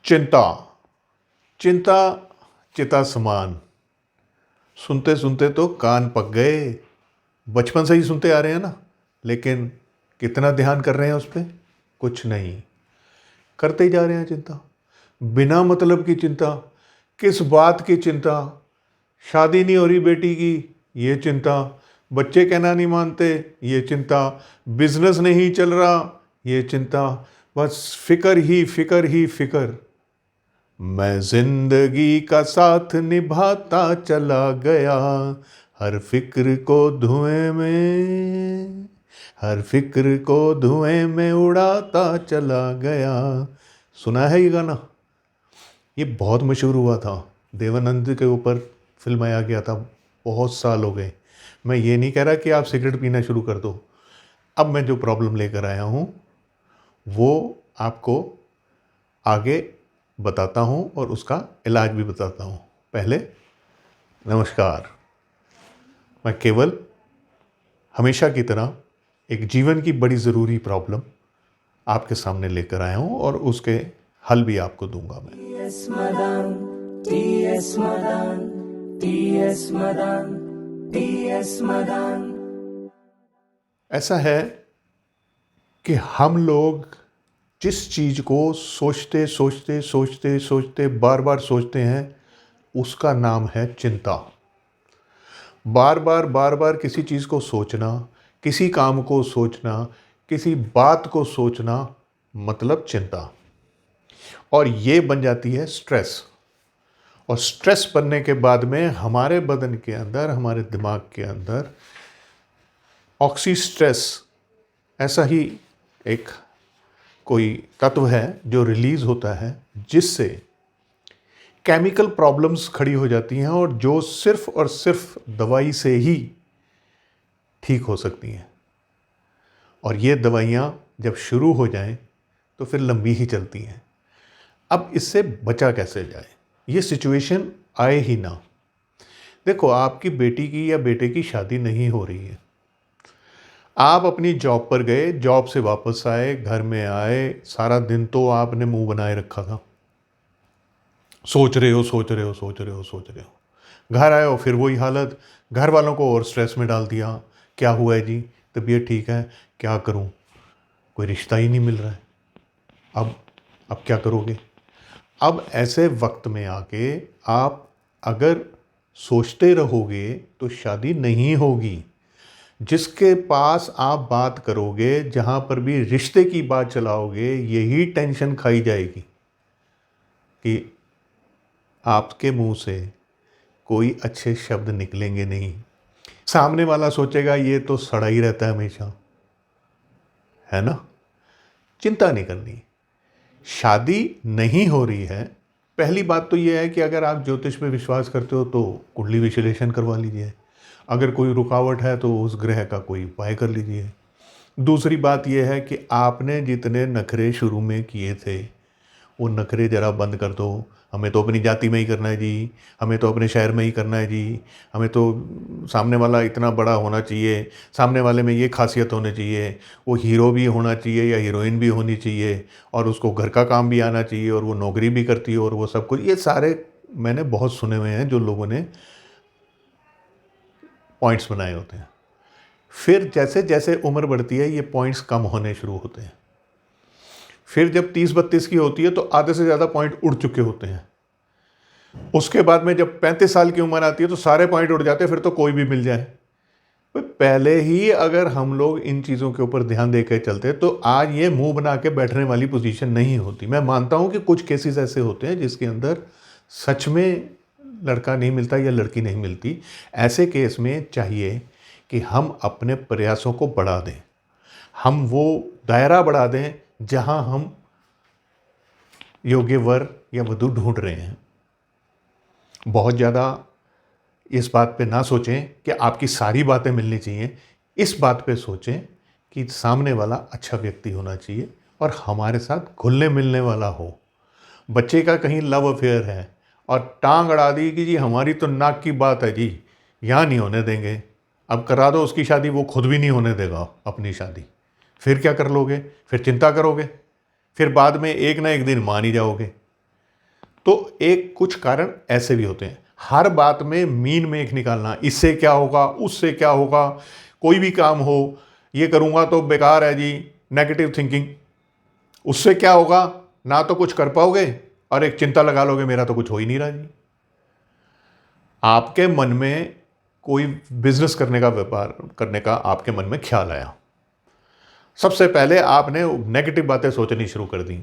चिंता। चिंता चिता समान। सुनते सुनते तो कान पक गए। बचपन से ही सुनते आ रहे हैं ना, लेकिन कितना ध्यान कर रहे हैं उस पर? कुछ नहीं, करते ही जा रहे हैं चिंता। बिना मतलब की चिंता। किस बात की चिंता? शादी नहीं हो रही बेटी की, ये चिंता। बच्चे कहना नहीं मानते, ये चिंता। बिजनेस नहीं चल रहा, ये चिंता। बस फिक्र ही फिक्र ही फिक्र। मैं जिंदगी का साथ निभाता चला गया, हर फिक्र को धुएं में, हर फिक्र को धुएं में उड़ाता चला गया। सुना है ये गाना? ये बहुत मशहूर हुआ था, देवानंद के ऊपर फिल्माया गया था। बहुत साल हो गए। मैं ये नहीं कह रहा कि आप सिगरेट पीना शुरू कर दो। अब मैं जो प्रॉब्लम लेकर आया हूँ वो आपको आगे बताता हूँ और उसका इलाज भी बताता हूँ। पहले नमस्कार। मैं केवल हमेशा की तरह एक जीवन की बड़ी ज़रूरी प्रॉब्लम आपके सामने लेकर आया हूँ और उसके हल भी आपको दूंगा मैं। ऐसा है कि हम लोग जिस चीज़ को सोचते सोचते सोचते सोचते बार बार सोचते हैं उसका नाम है चिंता। बार बार बार बार किसी चीज़ को सोचना, किसी काम को सोचना, किसी बात को सोचना, मतलब चिंता। और ये बन जाती है स्ट्रेस। और स्ट्रेस बनने के बाद में हमारे बदन के अंदर, हमारे दिमाग के अंदर ऑक्सी स्ट्रेस ऐसा ही एक कोई तत्व है जो रिलीज होता है, जिससे केमिकल प्रॉब्लम्स खड़ी हो जाती हैं और जो सिर्फ और सिर्फ दवाई से ही ठीक हो सकती हैं। और ये दवाइयाँ जब शुरू हो जाएं तो फिर लंबी ही चलती हैं। अब इससे बचा कैसे जाए? ये सिचुएशन आए ही ना। देखो, आपकी बेटी की या बेटे की शादी नहीं हो रही है। आप अपनी जॉब पर गए, जॉब से वापस आए, घर में आए, सारा दिन तो आपने मुंह बनाए रखा था। सोच रहे हो सोच रहे हो सोच रहे हो सोच रहे हो। घर आए हो फिर वही हालत। घर वालों को और स्ट्रेस में डाल दिया। क्या हुआ है जी? तबीयत ठीक है? क्या करूं? कोई रिश्ता ही नहीं मिल रहा है। अब क्या करोगे? अब ऐसे वक्त में आके आप अगर सोचते रहोगे तो शादी नहीं होगी। जिसके पास आप बात करोगे, जहाँ पर भी रिश्ते की बात चलाओगे, यही टेंशन खाई जाएगी कि आपके मुंह से कोई अच्छे शब्द निकलेंगे नहीं। सामने वाला सोचेगा ये तो सड़ा ही रहता है हमेशा, है ना? चिंता नहीं करनी। शादी नहीं हो रही है, पहली बात तो ये है कि अगर आप ज्योतिष में विश्वास करते हो तो कुंडली विश्लेषण करवा लीजिए। अगर कोई रुकावट है तो उस ग्रह का कोई उपाय कर लीजिए। दूसरी बात यह है कि आपने जितने नखरे शुरू में किए थे वो नखरे ज़रा बंद कर दो। हमें तो अपनी जाति में ही करना है जी, हमें तो अपने शहर में ही करना है जी, हमें तो सामने वाला इतना बड़ा होना चाहिए, सामने वाले में ये खासियत होनी चाहिए, वो हीरो भी होना चाहिए या हीरोइन भी होनी चाहिए, और उसको घर का काम भी आना चाहिए, और वो नौकरी भी करती है, और वो सब कुछ। ये सारे मैंने बहुत सुने हुए हैं जो लोगों ने पॉइंट्स बनाए होते हैं। फिर जैसे जैसे उम्र बढ़ती है ये पॉइंट्स कम होने शुरू होते हैं। फिर जब 30-32 की होती है तो आधे से ज़्यादा पॉइंट उड़ चुके होते हैं। उसके बाद में जब 35 साल की उम्र आती है तो सारे पॉइंट उड़ जाते हैं, फिर तो कोई भी मिल जाए। पहले ही अगर हम लोग इन चीज़ों के ऊपर ध्यान दे के चलते तो आज ये मुंह बना के बैठने वाली पोजीशन नहीं होती। मैं मानता हूं कि कुछ केसेस ऐसे होते हैं जिसके अंदर सच में लड़का नहीं मिलता या लड़की नहीं मिलती। ऐसे केस में चाहिए कि हम अपने प्रयासों को बढ़ा दें, हम वो दायरा बढ़ा दें जहां हम योग्य वर या वधू ढूंढ रहे हैं। बहुत ज़्यादा इस बात पे ना सोचें कि आपकी सारी बातें मिलनी चाहिए। इस बात पे सोचें कि सामने वाला अच्छा व्यक्ति होना चाहिए और हमारे साथ घुलने मिलने वाला हो। बच्चे का कहीं लव अफेयर है और टांग अड़ा दी कि जी हमारी तो नाक की बात है जी, यहाँ नहीं होने देंगे। अब करा दो उसकी शादी, वो खुद भी नहीं होने देगा अपनी शादी। फिर क्या कर लोगे? फिर चिंता करोगे, फिर बाद में एक ना एक दिन मान ही जाओगे। तो एक कुछ कारण ऐसे भी होते हैं। हर बात में मीन में एक निकालना, इससे क्या होगा, उससे क्या होगा, कोई भी काम हो, ये करूँगा तो बेकार है जी, नेगेटिव थिंकिंग, उससे क्या होगा, ना तो कुछ कर पाओगे और एक चिंता लगा लोगे मेरा तो कुछ हो ही नहीं रहा जी। आपके मन में कोई बिजनेस करने का, व्यापार करने का आपके मन में ख्याल आया, सबसे पहले आपने नेगेटिव बातें सोचनी शुरू कर दी,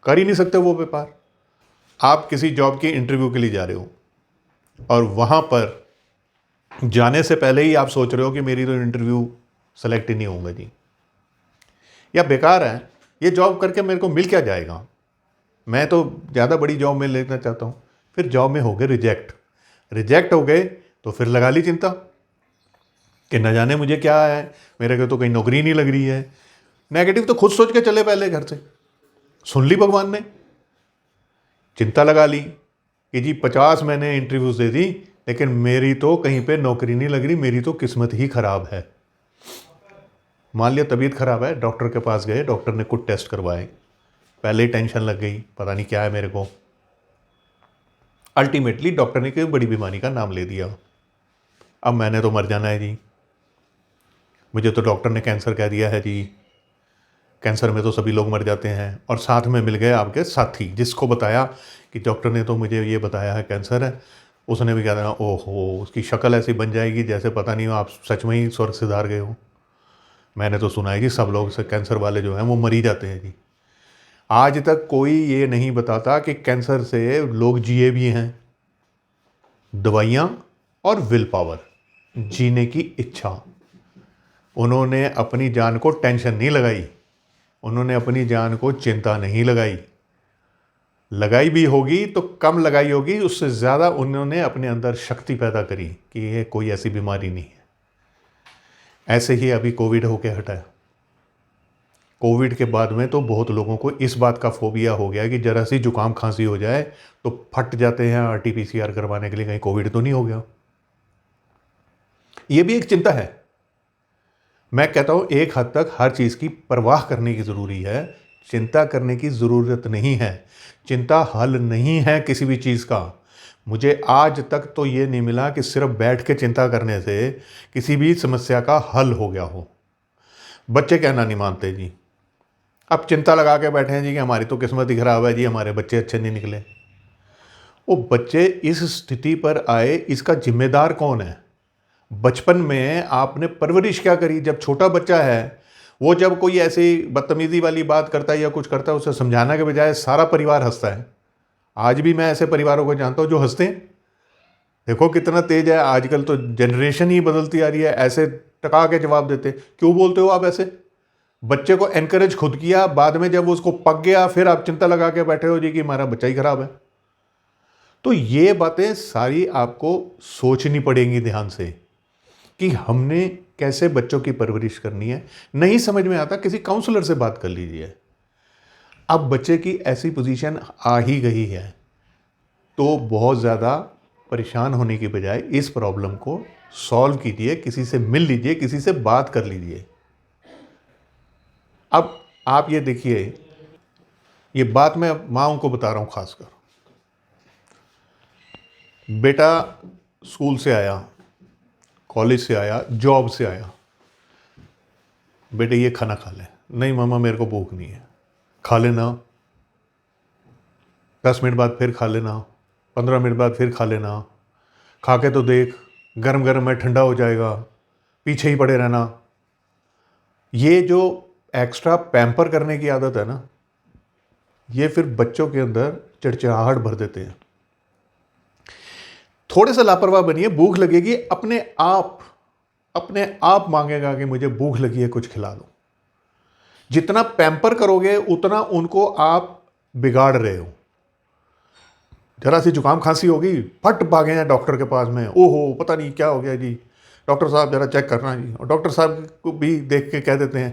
कर ही नहीं सकते वो व्यापार। आप किसी जॉब की इंटरव्यू के लिए जा रहे हो और वहां पर जाने से पहले ही आप सोच रहे हो कि मेरी तो इंटरव्यू सेलेक्ट ही नहीं होगा जी, या बेकार है, ये जॉब करके मेरे को मिल क्या जाएगा, मैं तो ज़्यादा बड़ी जॉब में लेना चाहता हूँ। फिर जॉब में हो गए रिजेक्ट हो गए तो फिर लगा ली चिंता कि न जाने मुझे क्या है, मेरे को तो कहीं नौकरी नहीं लग रही है। नेगेटिव तो खुद सोच के चले, पहले घर से सुन ली भगवान ने, चिंता लगा ली कि जी 50 मैंने इंटरव्यूज दे दी लेकिन मेरी तो कहीं पे नौकरी नहीं लग रही, मेरी तो किस्मत ही खराब है। मान लिया तबीयत खराब है, डॉक्टर के पास गए, डॉक्टर ने कुछ टेस्ट करवाए, पहले ही टेंशन लग गई, पता नहीं क्या है मेरे को। अल्टीमेटली डॉक्टर ने कोई बड़ी बीमारी का नाम ले दिया, अब मैंने तो मर जाना है जी, मुझे तो डॉक्टर ने कैंसर कह दिया है जी, कैंसर में तो सभी लोग मर जाते हैं। और साथ में मिल गए आपके साथी, जिसको बताया कि डॉक्टर ने तो मुझे ये बताया है कैंसर है, उसने भी कहा था ओहो, उसकी शक्ल ऐसी बन जाएगी जैसे पता नहीं आप सच में ही स्वर्ग से धार गए हो। मैंने तो सुना है कि सब लोग से कैंसर वाले जो हैं वो मर ही जाते हैं जी। आज तक कोई ये नहीं बताता कि कैंसर से लोग जिए भी हैं। दवाइयाँ और विल पावर, जीने की इच्छा, उन्होंने अपनी जान को टेंशन नहीं लगाई, उन्होंने अपनी जान को चिंता नहीं लगाई, लगाई भी होगी तो कम लगाई होगी, उससे ज़्यादा उन्होंने अपने अंदर शक्ति पैदा करी कि ये कोई ऐसी बीमारी नहीं है। ऐसे ही अभी कोविड होके हटा है। कोविड के बाद में तो बहुत लोगों को इस बात का फोबिया हो गया कि जरा सी जुकाम खांसी हो जाए तो फट जाते हैं RT-PCR करवाने के लिए, कहीं कोविड तो नहीं हो गया। ये भी एक चिंता है। मैं कहता हूं एक हद तक हर चीज़ की परवाह करने की ज़रूरी है, चिंता करने की ज़रूरत नहीं है। चिंता हल नहीं है किसी भी चीज़ का। मुझे आज तक तो ये नहीं मिला कि सिर्फ बैठ के चिंता करने से किसी भी समस्या का हल हो गया हो। बच्चे कहना नहीं मानते जी, अब चिंता लगा के बैठे हैं जी कि हमारी तो किस्मत ही खराब है जी, हमारे बच्चे अच्छे नहीं निकले। वो बच्चे इस स्थिति पर आए, इसका जिम्मेदार कौन है? बचपन में आपने परवरिश क्या करी? जब छोटा बच्चा है, वो जब कोई ऐसी बदतमीजी वाली बात करता है या कुछ करता है, उसे समझाने के बजाय सारा परिवार हंसता है। आज भी मैं ऐसे परिवारों को जानता हूँ जो हंसते हैं। देखो कितना तेज है, आजकल तो जनरेशन ही बदलती आ रही है, ऐसे टका के जवाब देते। क्यों बोलते हो आप ऐसे? बच्चे को एनकरेज खुद किया, बाद में जब उसको पक गया फिर आप चिंता लगा के बैठे हो जी कि हमारा बच्चा ही खराब है। तो ये बातें सारी आपको सोचनी पड़ेंगी ध्यान से कि हमने कैसे बच्चों की परवरिश करनी है। नहीं समझ में आता, किसी काउंसलर से बात कर लीजिए। अब बच्चे की ऐसी पोजीशन आ ही गई है तो बहुत ज़्यादा परेशान होने की बजाय इस प्रॉब्लम को सॉल्व कीजिए, किसी से मिल लीजिए, किसी से बात कर लीजिए। अब आप ये देखिए, ये बात मैं माँओं को बता रहा हूँ खासकर। बेटा स्कूल से आया, कॉलेज से आया, जॉब से आया, बेटे ये खाना खा ले। नहीं मामा मेरे को भूख नहीं है। खा लेना, 10 मिनट बाद फिर खा लेना, 15 मिनट बाद फिर खा लेना, खा के तो देख, गरम गरम है, ठंडा हो जाएगा, पीछे ही पड़े रहना। ये जो एक्स्ट्रा पैम्पर करने की आदत है ना, ये फिर बच्चों के अंदर चिड़चिड़ाहट भर देते हैं। थोड़े से लापरवाह बनिए, भूख लगेगी अपने आप मांगेगा कि मुझे भूख लगी है, कुछ खिला दो। जितना पैम्पर करोगे उतना उनको आप बिगाड़ रहे हो। जरा सी जुकाम खांसी होगी, फट भागे हैं डॉक्टर के पास में, ओहो पता नहीं क्या हो गया जी, डॉक्टर साहब जरा चेक करना जी। और डॉक्टर साहब को भी देख के कह देते हैं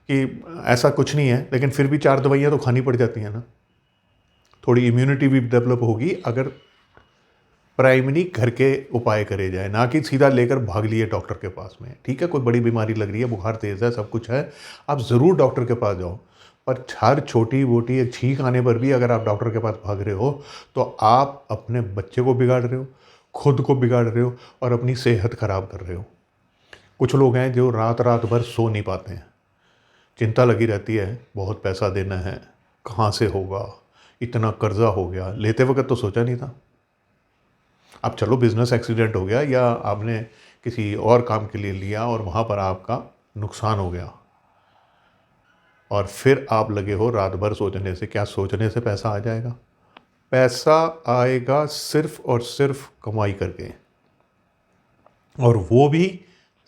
कि ऐसा कुछ नहीं है, लेकिन फिर भी 4 दवाइयाँ तो खानी पड़ जाती हैं ना। थोड़ी इम्यूनिटी भी डेवलप होगी अगर प्राइमरी घर के उपाय करे जाए, ना कि सीधा लेकर भाग लिए डॉक्टर के पास में। ठीक है, कोई बड़ी बीमारी लग रही है, बुखार तेज़ है, सब कुछ है, आप ज़रूर डॉक्टर के पास जाओ, पर हर छोटी मोटी एक छींक आने पर भी अगर आप डॉक्टर के पास भाग रहे हो तो आप अपने बच्चे को बिगाड़ रहे हो, खुद को बिगाड़ रहे हो और अपनी सेहत खराब कर रहे हो। कुछ लोग हैं जो रात रात भर सो नहीं पाते हैं, चिंता लगी रहती है, बहुत पैसा देना है, कहाँ से होगा, इतना कर्जा हो गया, लेते वक्त तो सोचा नहीं था। अब चलो बिजनेस एक्सीडेंट हो गया या आपने किसी और काम के लिए लिया और वहाँ पर आपका नुकसान हो गया और फिर आप लगे हो रात भर सोचने से। क्या सोचने से पैसा आ जाएगा? पैसा आएगा सिर्फ और सिर्फ कमाई करके, और वो भी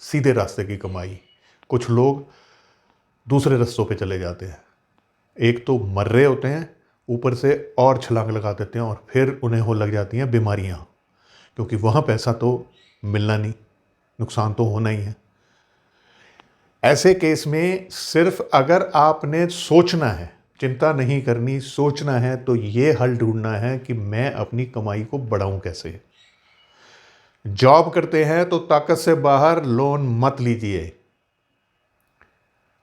सीधे रास्ते की कमाई। कुछ लोग दूसरे रास्तों पे चले जाते हैं, एक तो मर रहे होते हैं, ऊपर से और छलांग लगा देते हैं और फिर उन्हें हो लग जाती हैं बीमारियाँ, क्योंकि वहाँ पैसा तो मिलना नहीं, नुकसान तो होना ही है। ऐसे केस में सिर्फ अगर आपने सोचना है, चिंता नहीं करनी, सोचना है, तो ये हल ढूंढना है कि मैं अपनी कमाई को बढ़ाऊं कैसे। जॉब करते हैं तो ताकत से बाहर लोन मत लीजिए।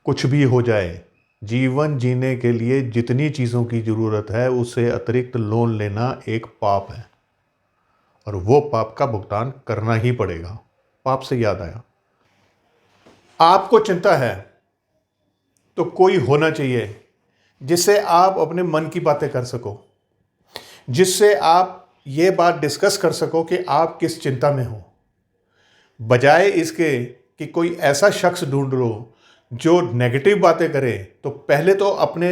कुछ भी हो जाए, जीवन जीने के लिए जितनी चीज़ों की ज़रूरत है उससे अतिरिक्त लोन लेना एक पाप है, और वो पाप का भुगतान करना ही पड़ेगा। पाप से याद आया, आपको चिंता है तो कोई होना चाहिए जिससे आप अपने मन की बातें कर सको, जिससे आप ये बात डिस्कस कर सको कि आप किस चिंता में हो, बजाय इसके कि कोई ऐसा शख्स ढूंढ लो जो नेगेटिव बातें करे। तो पहले तो अपने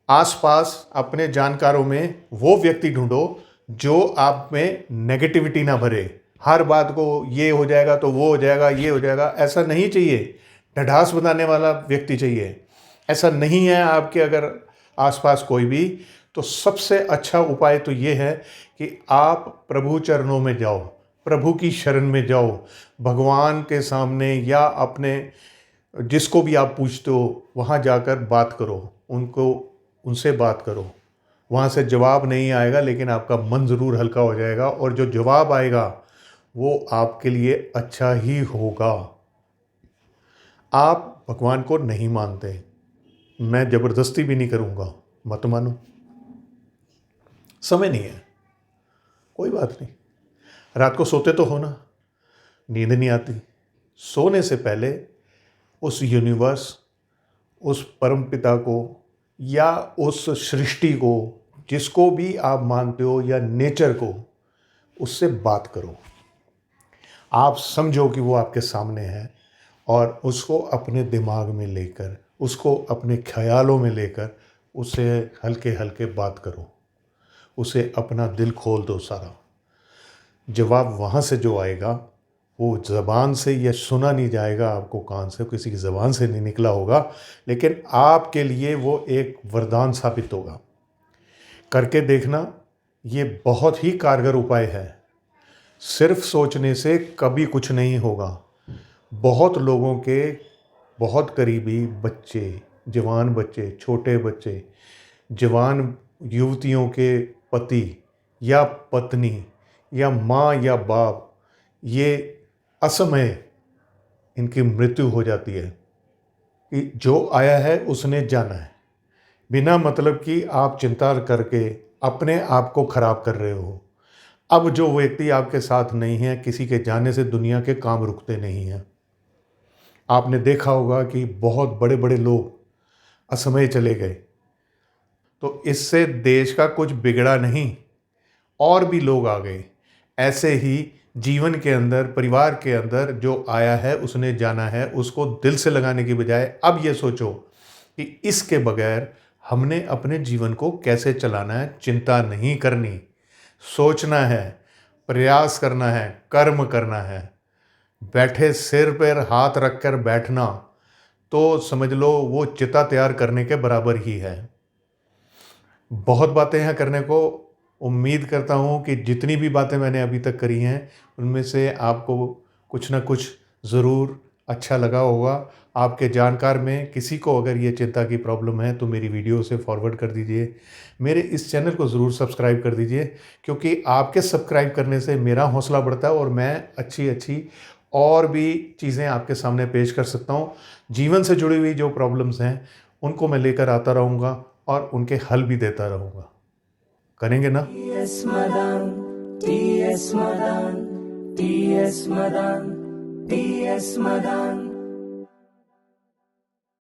आसपास, अपने जानकारों में वो व्यक्ति ढूंढो जो आप में नेगेटिविटी ना भरे। हर बात को ये हो जाएगा तो वो हो जाएगा, ये हो जाएगा, ऐसा नहीं चाहिए। ढाढ़स बनाने वाला व्यक्ति चाहिए। ऐसा नहीं है आपके अगर आसपास कोई भी, तो सबसे अच्छा उपाय तो ये है कि आप प्रभु चरणों में जाओ, प्रभु की शरण में जाओ, भगवान के सामने या अपने जिसको भी आप पूछते हो वहाँ जाकर बात करो, उनसे बात करो। वहाँ से जवाब नहीं आएगा लेकिन आपका मन ज़रूर हल्का हो जाएगा, और जो जवाब आएगा वो आपके लिए अच्छा ही होगा। आप भगवान को नहीं मानते, मैं ज़बरदस्ती भी नहीं करूँगा, मत मानो, समय नहीं है, कोई बात नहीं। रात को सोते तो हो ना, नींद नहीं आती, सोने से पहले उस यूनिवर्स, उस परम पिता को या उस सृष्टि को, जिसको भी आप मानते हो, या नेचर को, उससे बात करो। आप समझो कि वो आपके सामने है और उसको अपने दिमाग में लेकर, उसको अपने ख्यालों में लेकर उससे हल्के हल्के बात करो, उसे अपना दिल खोल दो सारा। जवाब वहाँ से जो आएगा वो ज़बान से या सुना नहीं जाएगा आपको कान से, किसी की ज़बान से नहीं निकला होगा, लेकिन आपके लिए वो एक वरदान साबित होगा। करके देखना, ये बहुत ही कारगर उपाय है। सिर्फ सोचने से कभी कुछ नहीं होगा। बहुत लोगों के बहुत करीबी बच्चे, जवान बच्चे, छोटे बच्चे, जवान युवतियों के पति या पत्नी या माँ या बाप, ये असमय इनकी मृत्यु हो जाती है कि जो आया है उसने जाना है। बिना मतलब कि आप चिंता करके अपने आप को खराब कर रहे हो। अब जो व्यक्ति आपके साथ नहीं है, किसी के जाने से दुनिया के काम रुकते नहीं हैं। आपने देखा होगा कि बहुत बड़े बड़े लोग असमय चले गए, तो इससे देश का कुछ बिगड़ा नहीं, और भी लोग आ गए। ऐसे ही जीवन के अंदर, परिवार के अंदर जो आया है उसने जाना है, उसको दिल से लगाने की बजाय अब ये सोचो कि इसके बगैर हमने अपने जीवन को कैसे चलाना है। चिंता नहीं करनी, सोचना है, प्रयास करना है, कर्म करना है। बैठे सिर पर हाथ रखकर बैठना तो समझ लो वो चिता तैयार करने के बराबर ही है। बहुत बातें हैं करने को। उम्मीद करता हूँ कि जितनी भी बातें मैंने अभी तक करी हैं उनमें से आपको कुछ ना कुछ ज़रूर अच्छा लगा होगा। आपके जानकार में किसी को अगर ये चिंता की प्रॉब्लम है तो मेरी वीडियो से फॉरवर्ड कर दीजिए। मेरे इस चैनल को ज़रूर सब्सक्राइब कर दीजिए, क्योंकि आपके सब्सक्राइब करने से मेरा हौसला बढ़ता है और मैं अच्छी अच्छी और भी चीज़ें आपके सामने पेश कर सकता हूँ। जीवन से जुड़ी हुई जो प्रॉब्लम्स हैं उनको मैं लेकर आता रहूँगा और उनके हल भी देता रहूँगा। करेंगे ना? T.S. Madan, T.S. Madan, T.S. Madan, T.S. Madan.